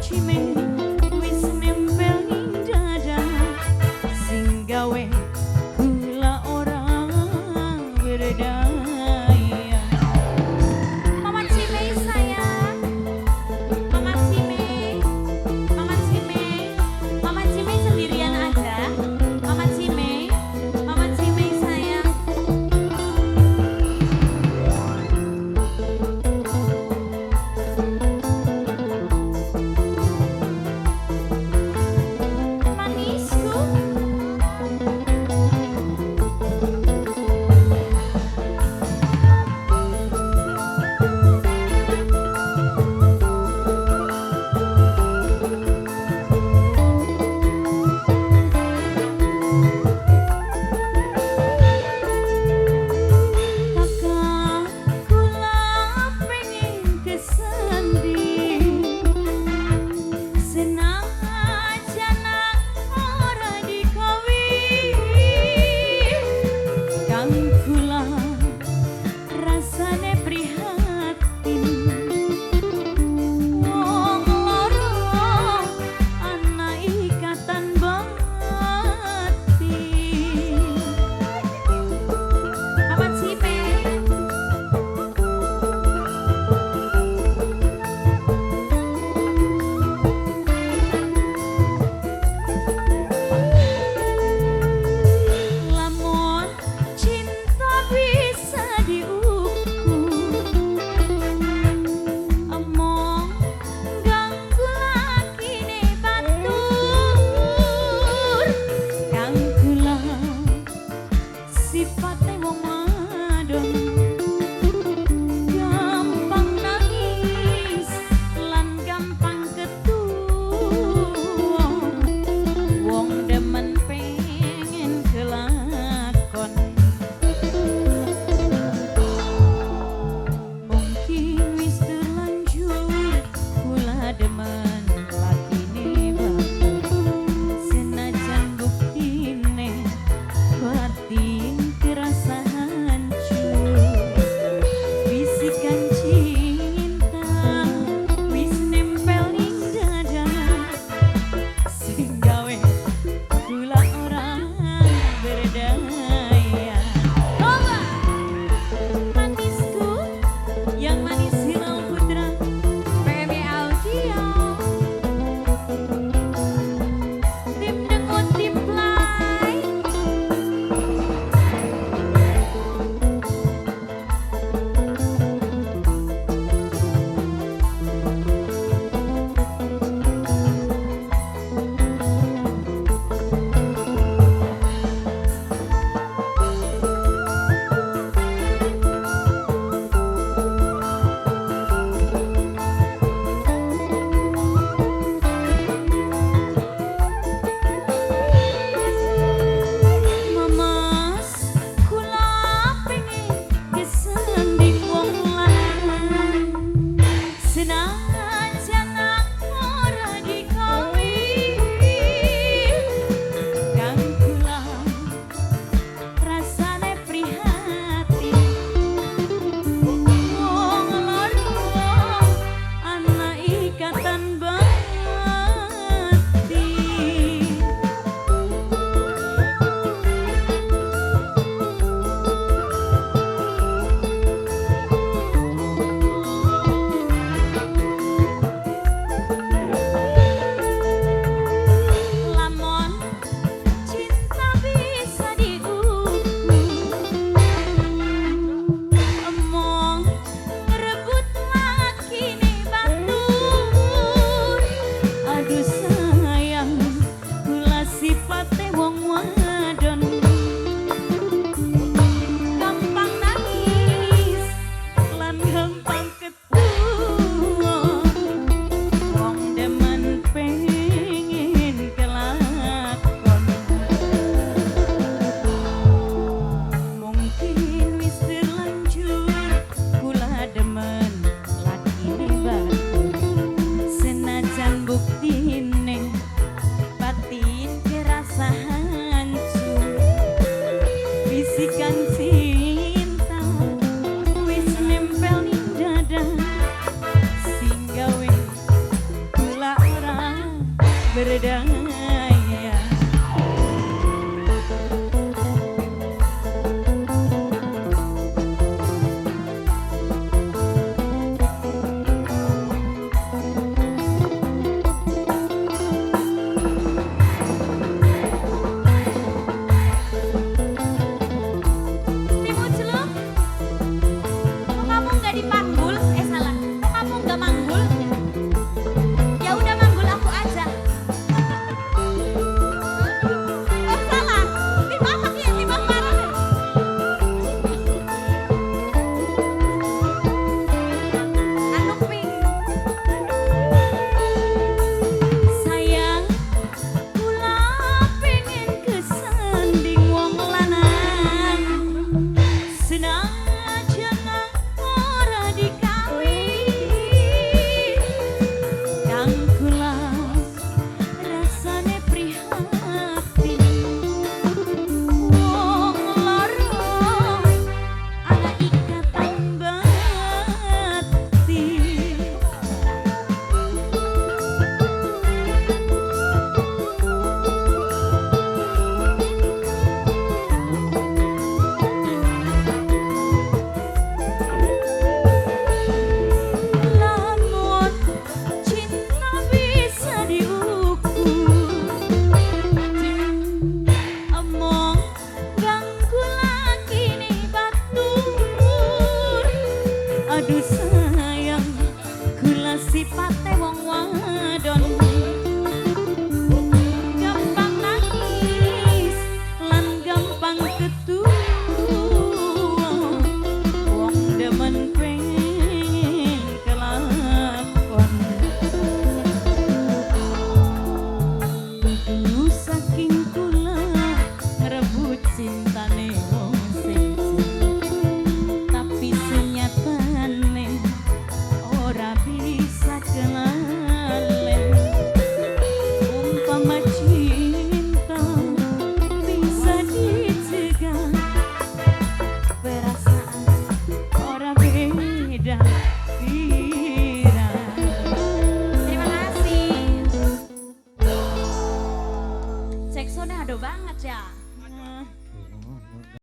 Cimeng wis nempel ning dada sing gawe kula ora berdaya. Mama Cimeng sayang, Mama Cimeng, Mama Cimeng, Mama Cimeng sendirian aja. Mama Cimeng, Mama Cimeng sayang. berdaya. Dipanggul, salah. Kok kamu nggak manggul? Ya udah manggul aku aja. Oh salah, timbang ya, timbang marah ya. Anu ping. Sayang, kula pengen kesanding wong lanang. Senang aduh sayang, kula sipate wong wadon gampang nangis lan gampang ketua, wong demen pengen kelakon. Dulu saking kula ngerebut cintane wong sejen, tapi senyatane ora bisa kelalen. Umpama cinta bisa dicegah, perasaan ora beda kira. Terima kasih. Seksone ado banget ya.